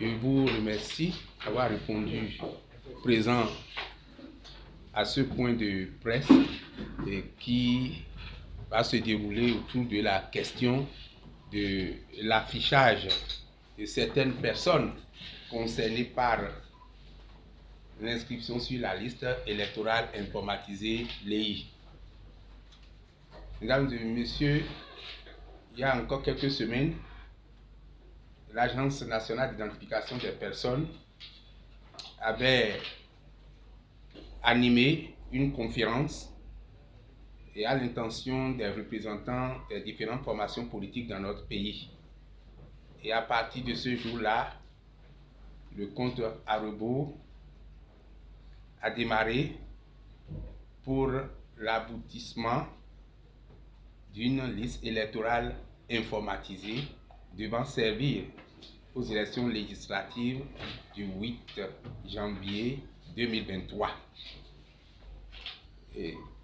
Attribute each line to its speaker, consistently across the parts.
Speaker 1: Je vous remercie d'avoir répondu présent à ce point de presse qui va se dérouler autour de la question de l'affichage de certaines personnes concernées par l'inscription sur la liste électorale informatisée LEI. Mesdames et messieurs, il y a encore quelques semaines, l'Agence nationale d'identification des personnes avait animé une conférence et à l'intention des représentants des différentes formations politiques dans notre pays. Et à partir de ce jour-là, le compte à rebours a démarré pour l'aboutissement d'une liste électorale informatisée devant servir aux élections législatives du 8 janvier 2023.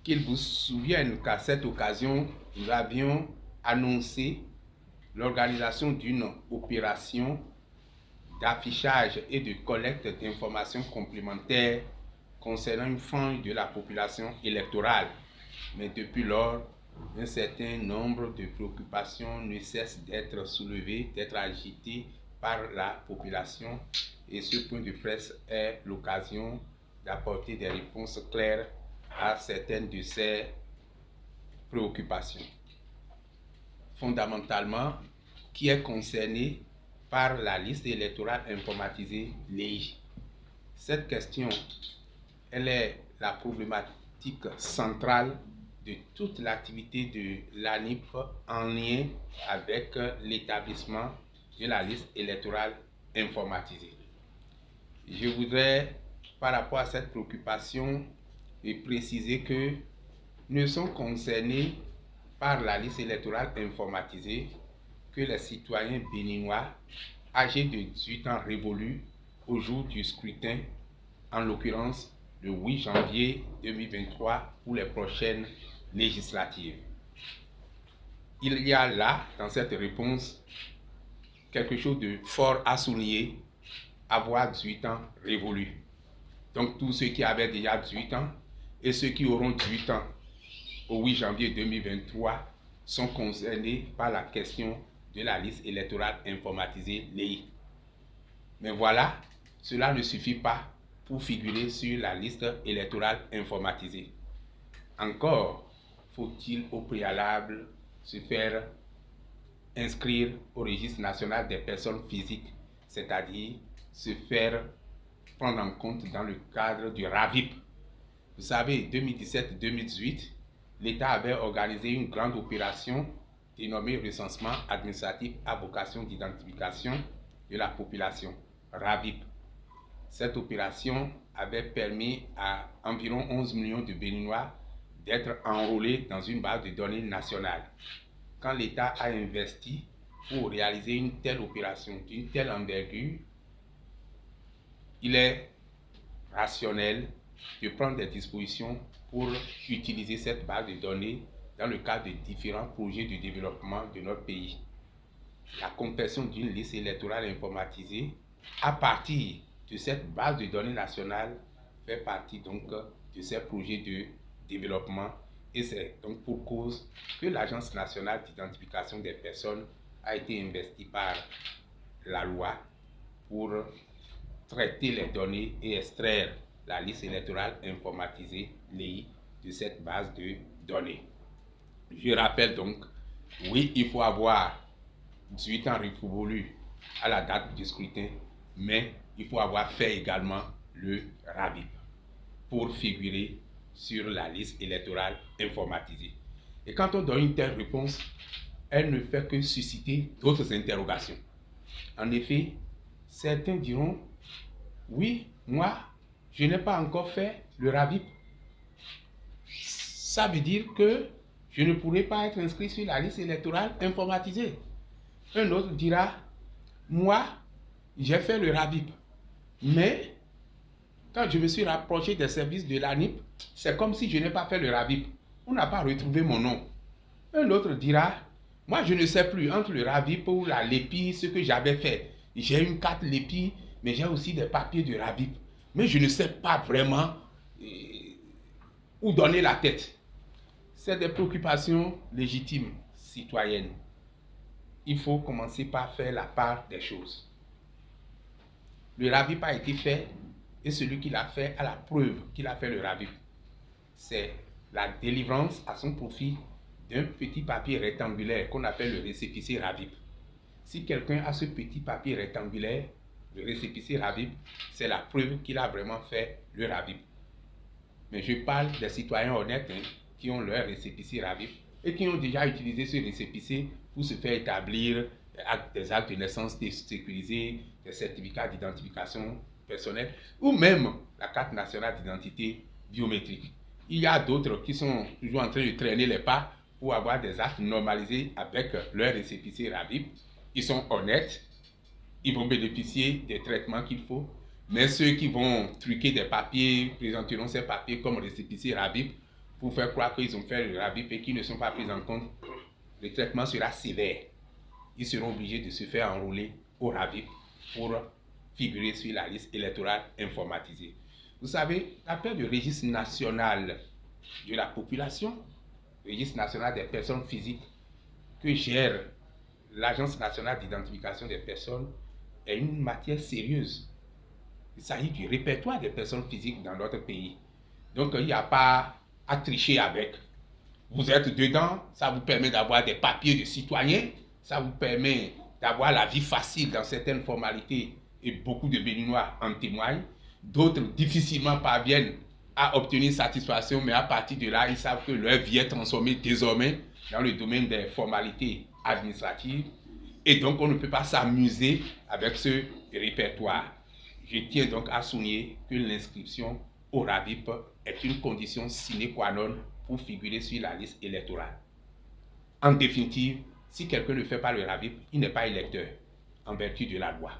Speaker 1: Qu'il vous souvienne qu'à cette occasion, nous avions annoncé l'organisation d'une opération d'affichage et de collecte d'informations complémentaires concernant une frange de la population électorale. Mais depuis lors, un certain nombre de préoccupations ne cessent d'être soulevées, d'être agitées par la population, et ce point de presse est l'occasion d'apporter des réponses claires à certaines de ces préoccupations. Fondamentalement, qui est concerné par la liste électorale informatisée LEI? Cette question, elle est la problématique centrale de toute l'activité de l'ANIP en lien avec l'établissement de la liste électorale informatisée. Je voudrais, par rapport à cette préoccupation, préciser que ne sont concernés par la liste électorale informatisée que les citoyens béninois âgés de 18 ans révolus au jour du scrutin, en l'occurrence le 8 janvier 2023 pour les prochaines législatives. Il y a là, dans cette réponse, quelque chose de fort à souligner: avoir 18 ans révolus. Donc tous ceux qui avaient déjà 18 ans et ceux qui auront 18 ans au 8 janvier 2023 sont concernés par la question de la liste électorale informatisée LEI. Mais voilà, cela ne suffit pas pour figurer sur la liste électorale informatisée. Encore faut-il au préalable se faire inscrire au registre national des personnes physiques, c'est-à-dire se faire prendre en compte dans le cadre du RAVIP. Vous savez, 2017-2018, l'État avait organisé une grande opération dénommée recensement administratif à vocation d'identification de la population, RAVIP. Cette opération avait permis à environ 11 millions de Béninois d'être enrôlés dans une base de données nationale. Quand l'État a investi pour réaliser une telle opération d'une telle envergure, il est rationnel de prendre des dispositions pour utiliser cette base de données dans le cadre de différents projets de développement de notre pays. La confection d'une liste électorale informatisée à partir de cette base de données nationale fait partie donc de ces projets de développement, et c'est donc pour cause que l'Agence nationale d'identification des personnes a été investie par la loi pour traiter les données et extraire la liste électorale informatisée LEI de cette base de données. Je rappelle donc, oui, il faut avoir 18 ans révolus à la date du scrutin, mais il faut avoir fait également le RAVIP pour figurer sur la liste électorale informatisée. Et quand on donne une telle réponse, elle ne fait que susciter d'autres interrogations. En effet, certains diront: oui, moi, je n'ai pas encore fait le RAVIP. Ça veut dire que je ne pourrai pas être inscrit sur la liste électorale informatisée. Un autre dira: moi, j'ai fait le RAVIP, mais quand je me suis rapproché des services de l'ANIP, c'est comme si je n'ai pas fait le RAVIP. On n'a pas retrouvé mon nom. Un autre dira: moi, je ne sais plus entre le RAVIP ou la LEPI ce que j'avais fait. j'ai une carte LEPI, mais j'ai aussi des papiers de RAVIP. Mais je ne sais pas vraiment où donner la tête. C'est des préoccupations légitimes, citoyennes. Il faut commencer par faire la part des choses. Le RAVIP a été fait et celui qui l'a fait a la preuve qu'il a fait le RAVIP. C'est la délivrance à son profit d'un petit papier rectangulaire qu'on appelle le récépissé RAVIP. Si quelqu'un a ce petit papier rectangulaire, le récépissé RAVIP, c'est la preuve qu'il a vraiment fait le RAVIP. Mais je parle des citoyens honnêtes qui ont leur récépissé RAVIP et qui ont déjà utilisé ce récépissé pour se faire établir des actes de naissance sécurisés, des certificats d'identification personnelle ou même la carte nationale d'identité biométrique. Il y a d'autres qui sont toujours en train de traîner les pas pour avoir des actes normalisés avec leur récépissé RAVIP. Ils sont honnêtes, ils vont bénéficier des traitements qu'il faut, mais ceux qui vont truquer des papiers présenteront ces papiers comme récépissé RAVIP pour faire croire qu'ils ont fait le RAVIP et qu'ils ne sont pas pris en compte. Le traitement sera sévère. Ils seront obligés de se faire enrôler au RAVIP pour figurer sur la liste électorale informatisée. Vous savez, l'appel du registre national de la population, le registre national des personnes physiques que gère l'Agence nationale d'identification des personnes est une matière sérieuse. Il s'agit du répertoire des personnes physiques dans notre pays. Donc, il n'y a pas à tricher avec. Vous êtes dedans, ça vous permet d'avoir des papiers de citoyens, ça vous permet d'avoir la vie facile dans certaines formalités et beaucoup de Béninois en témoignent. D'autres difficilement parviennent à obtenir satisfaction, mais à partir de là, ils savent que leur vie est transformée désormais dans le domaine des formalités administratives et donc on ne peut pas s'amuser avec ce répertoire. Je tiens donc à souligner que l'inscription au RAVIP est une condition sine qua non pour figurer sur la liste électorale. En définitive, si quelqu'un ne fait pas le RAVIP, il n'est pas électeur en vertu de la loi.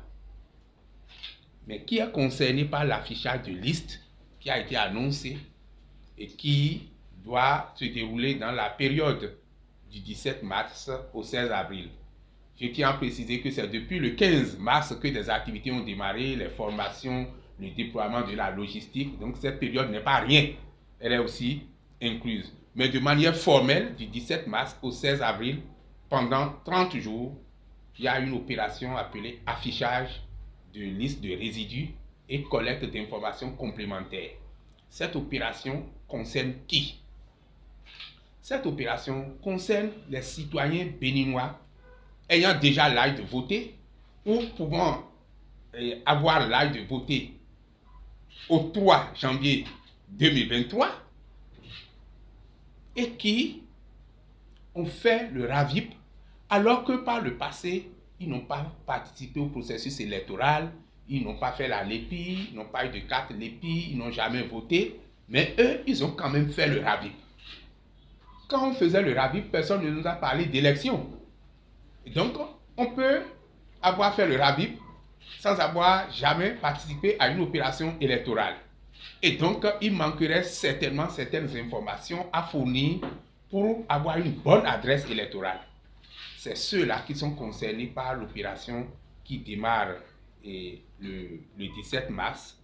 Speaker 1: Mais qui est concerné par l'affichage de liste qui a été annoncé et qui doit se dérouler dans la période du 17 mars au 16 avril. Je tiens à préciser que c'est depuis le 15 mars que des activités ont démarré, les formations, le déploiement de la logistique. Donc cette période n'est pas rien, elle est aussi incluse. Mais de manière formelle, du 17 mars au 16 avril, pendant 30 jours, il y a une opération appelée affichage de liste de résidus et collecte d'informations complémentaires. Cette opération concerne qui? Cette opération concerne les citoyens béninois ayant déjà l'âge de voter ou pouvant avoir l'âge de voter au 3 janvier 2023 et qui ont fait le RAVIP alors que par le passé, ils n'ont pas participé au processus électoral, ils n'ont pas fait la LEPI, ils n'ont pas eu de carte LEPI, ils n'ont jamais voté, mais eux, ils ont quand même fait le RAVIP. Quand on faisait le RAVIP, personne ne nous a parlé d'élection. Donc, on peut avoir fait le RAVIP sans avoir jamais participé à une opération électorale. Et donc, il manquerait certainement certaines informations à fournir pour avoir une bonne adresse électorale. C'est ceux-là qui sont concernés par l'opération qui démarre le 17 mars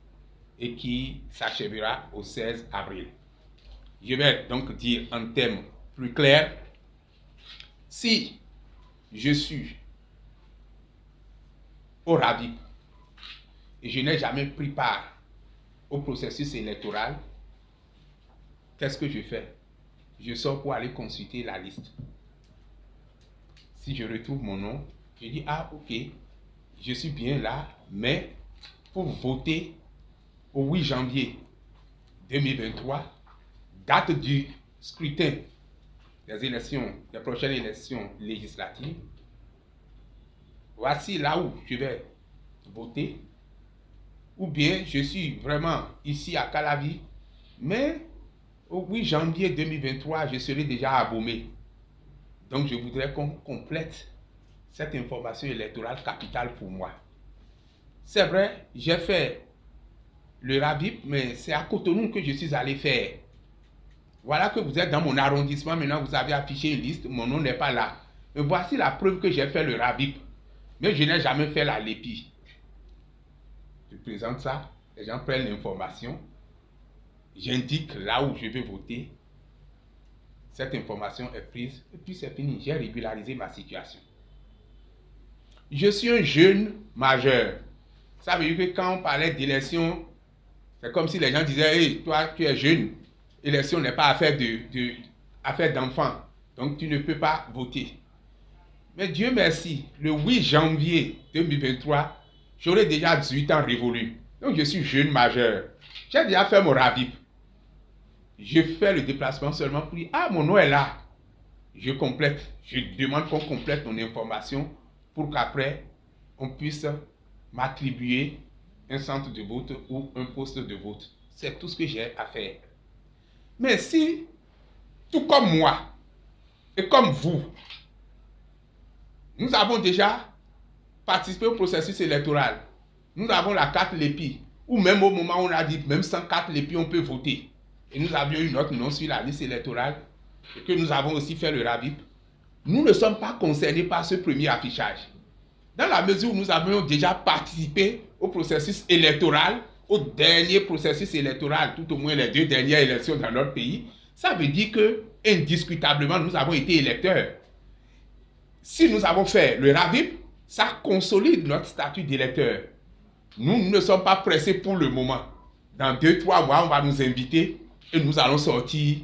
Speaker 1: et qui s'achèvera au 16 avril. Je vais donc dire en termes plus clairs, si je suis au RAVIP et je n'ai jamais pris part au processus électoral, qu'est-ce que je fais? Je sors pour aller consulter la liste. Si je retrouve mon nom, je dis, ah ok, je suis bien là, mais pour voter au 8 janvier 2023, date du scrutin des prochaines élections législatives, voici là où je vais voter. Ou bien je suis vraiment ici à Calavi, mais au 8 janvier 2023, je serai déjà à Abomey. Donc je voudrais qu'on complète cette information électorale capitale pour moi. C'est vrai, j'ai fait le RAVIP, mais c'est à Cotonou que je suis allé faire. Voilà que vous êtes dans mon arrondissement, maintenant vous avez affiché une liste, mon nom n'est pas là. Mais voici la preuve que j'ai fait le RAVIP. Mais je n'ai jamais fait la LEPI. Je présente ça, les gens prennent l'information, j'indique là où je vais voter, cette information est prise, et puis c'est fini, j'ai régularisé ma situation. Je suis un jeune majeur. Ça veut dire que quand on parlait d'élection, c'est comme si les gens disaient, hey, toi tu es jeune, élection n'est pas affaire d'enfant, donc tu ne peux pas voter. Mais Dieu merci, le 8 janvier 2023, j'aurai déjà 18 ans révolus. Donc je suis jeune majeur. J'ai déjà fait mon RAVIP. Je fais le déplacement seulement pour dire, ah, mon nom est là. Je complète. Je demande qu'on complète mon information pour qu'après, on puisse m'attribuer un centre de vote ou un poste de vote. C'est tout ce que j'ai à faire. Mais si, tout comme moi, et comme vous, nous avons déjà participé au processus électoral, nous avons la carte LEPI, ou même au moment où on a dit, même sans carte LEPI, on peut voter. Et nous avions eu notre nom sur la liste électorale, et que nous avons aussi fait le RAVIP, nous ne sommes pas concernés par ce premier affichage. Dans la mesure où nous avions déjà participé au processus électoral, au dernier processus électoral, tout au moins les 2 dernières élections dans notre pays, ça veut dire que, indiscutablement, nous avons été électeurs. Si nous avons fait le RAVIP, ça consolide notre statut d'électeur. Nous ne sommes pas pressés pour le moment. Dans 2-3 mois, on va nous inviter et nous allons sortir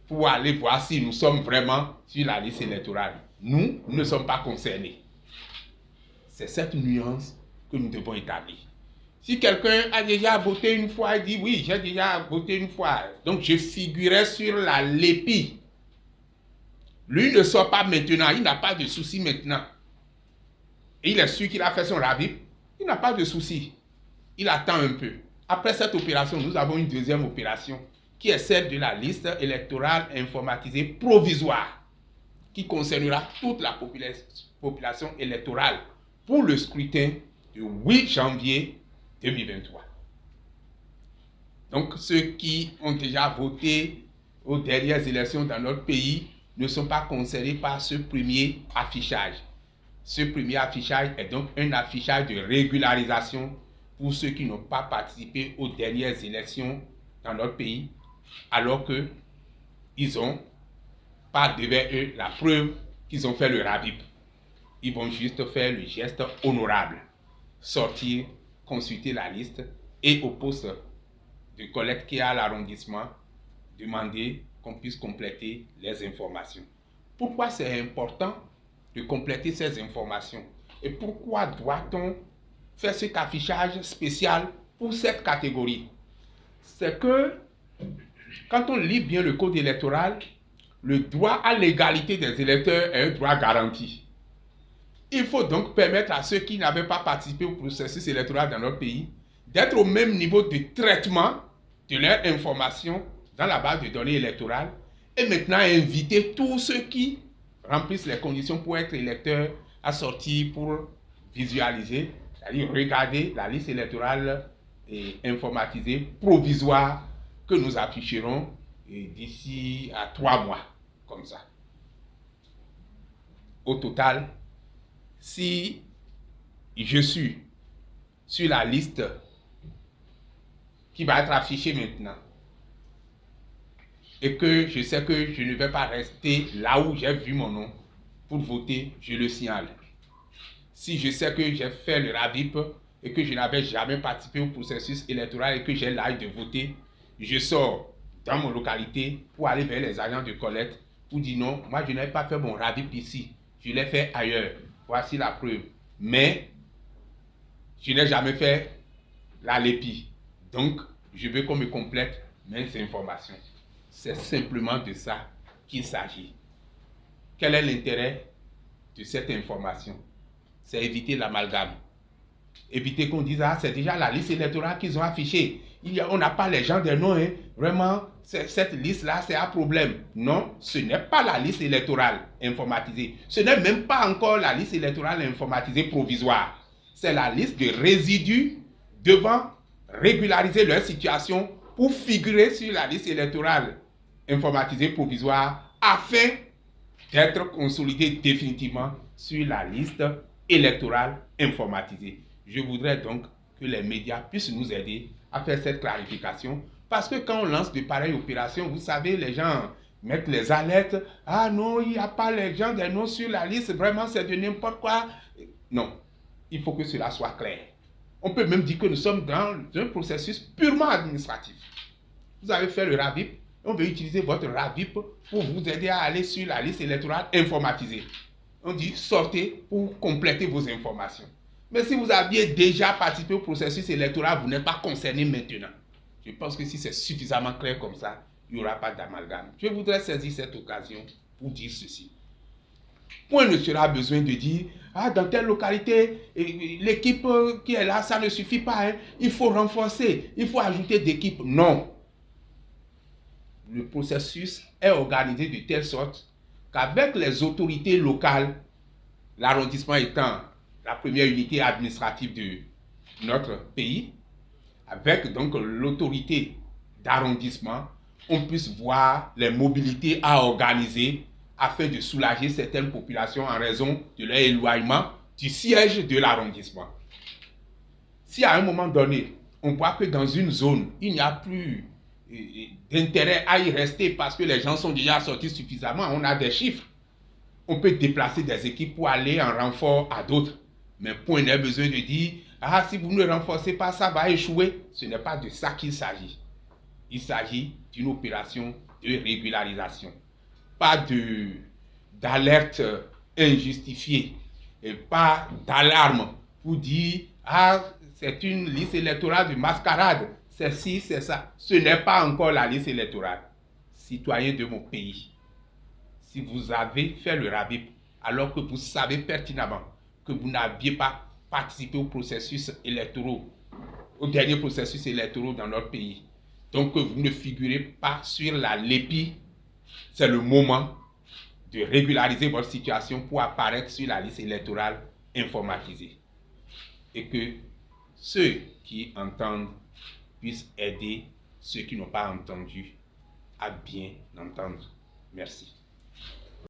Speaker 1: pour aller voir si nous sommes vraiment sur la liste électorale. Nous ne sommes pas concernés. C'est cette nuance que nous devons établir. Si quelqu'un a déjà voté une fois, il dit oui, j'ai déjà voté une fois, donc je figurais sur la LEPI. Lui ne sort pas maintenant, il n'a pas de souci maintenant. Et il est sûr qu'il a fait son RAVIP, il n'a pas de souci. Il attend un peu. Après cette opération, nous avons une deuxième opération qui est celle de la liste électorale informatisée provisoire qui concernera toute la population électorale pour le scrutin du 8 janvier 2023. Donc ceux qui ont déjà voté aux dernières élections dans notre pays ne sont pas concernés par ce premier affichage. Ce premier affichage est donc un affichage de régularisation pour ceux qui n'ont pas participé aux dernières élections dans notre pays, alors qu'ils ont pas devant eux la preuve qu'ils ont fait le RAVIP. Ils vont juste faire le geste honorable, sortir, consulter la liste et au poste de collecte qui est à l'arrondissement, demander qu'on puisse compléter les informations. Pourquoi c'est important de compléter ces informations? Et pourquoi doit-on faire cet affichage spécial pour cette catégorie? C'est que quand on lit bien le code électoral, le droit à l'égalité des électeurs est un droit garanti. Il faut donc permettre à ceux qui n'avaient pas participé au processus électoral dans notre pays d'être au même niveau de traitement de leurs informations dans la base de données électorales et maintenant inviter tous ceux qui remplissent les conditions pour être électeurs à sortir pour visualiser, c'est-à-dire regarder la liste électorale informatisée provisoire que nous afficherons d'ici à 3 mois, comme ça. Au total, si je suis sur la liste qui va être affichée maintenant et que je sais que je ne vais pas rester là où j'ai vu mon nom pour voter, je le signale. Si je sais que j'ai fait le RAVIP et que je n'avais jamais participé au processus électoral et que j'ai l'âge de voter, je sors dans mon localité pour aller vers les agents de collecte pour dire non, moi je n'ai pas fait mon RAVIP ici, je l'ai fait ailleurs, voici la preuve. Mais je n'ai jamais fait la LEPI, donc je veux qu'on me complète mes informations. C'est simplement de ça qu'il s'agit. Quel est l'intérêt de cette information? C'est éviter l'amalgame. Éviter qu'on dise, ah, c'est déjà la liste électorale qu'ils ont affichée. On n'a pas les gens des noms, hein. Vraiment, cette liste-là, c'est un problème. Non, ce n'est pas la liste électorale informatisée. Ce n'est même pas encore la liste électorale informatisée provisoire. C'est la liste de résidus devant régulariser leur situation pour figurer sur la liste électorale informatisée provisoire afin d'être consolidés définitivement sur la liste électorale informatisée. Je voudrais donc que les médias puissent nous aider à faire cette clarification, parce que quand on lance de pareilles opérations, vous savez, les gens mettent les alertes. Ah non, il n'y a pas les gens des noms sur la liste, vraiment c'est de n'importe quoi. Non, il faut que cela soit clair. On peut même dire que nous sommes dans un processus purement administratif. Vous avez fait le RAVIP, on veut utiliser votre RAVIP pour vous aider à aller sur la liste électorale informatisée. On dit sortez pour compléter vos informations. Mais si vous aviez déjà participé au processus électoral, vous n'êtes pas concerné maintenant. Je pense que si c'est suffisamment clair comme ça, il n'y aura pas d'amalgame. Je voudrais saisir cette occasion pour dire ceci. Point ne sera besoin de dire, ah, dans telle localité, l'équipe qui est là, ça ne suffit pas, hein. Il faut renforcer, il faut ajouter d'équipes. Non. Le processus est organisé de telle sorte qu'avec les autorités locales, l'arrondissement étant la première unité administrative de notre pays, avec donc l'autorité d'arrondissement, on puisse voir les mobilités à organiser afin de soulager certaines populations en raison de leur éloignement du siège de l'arrondissement. Si à un moment donné, on voit que dans une zone, il n'y a plus d'intérêt à y rester parce que les gens sont déjà sortis suffisamment, on a des chiffres, on peut déplacer des équipes pour aller en renfort à d'autres. Mais point n'est besoin de dire, ah, si vous ne renforcez pas, ça va échouer. Ce n'est pas de ça qu'il s'agit. Il s'agit d'une opération de régularisation. Pas d'alerte injustifiée et pas d'alarme pour dire, ah, c'est une liste électorale de mascarade, c'est ci, c'est ça. Ce n'est pas encore la liste électorale. Citoyens de mon pays, si vous avez fait le RAVIP alors que vous savez pertinemment que vous n'aviez pas participé au processus électoral, au dernier processus électoral dans notre pays, donc que vous ne figurez pas sur la LEPI, c'est le moment de régulariser votre situation pour apparaître sur la liste électorale informatisée. Et que ceux qui entendent puissent aider ceux qui n'ont pas entendu à bien entendre. Merci.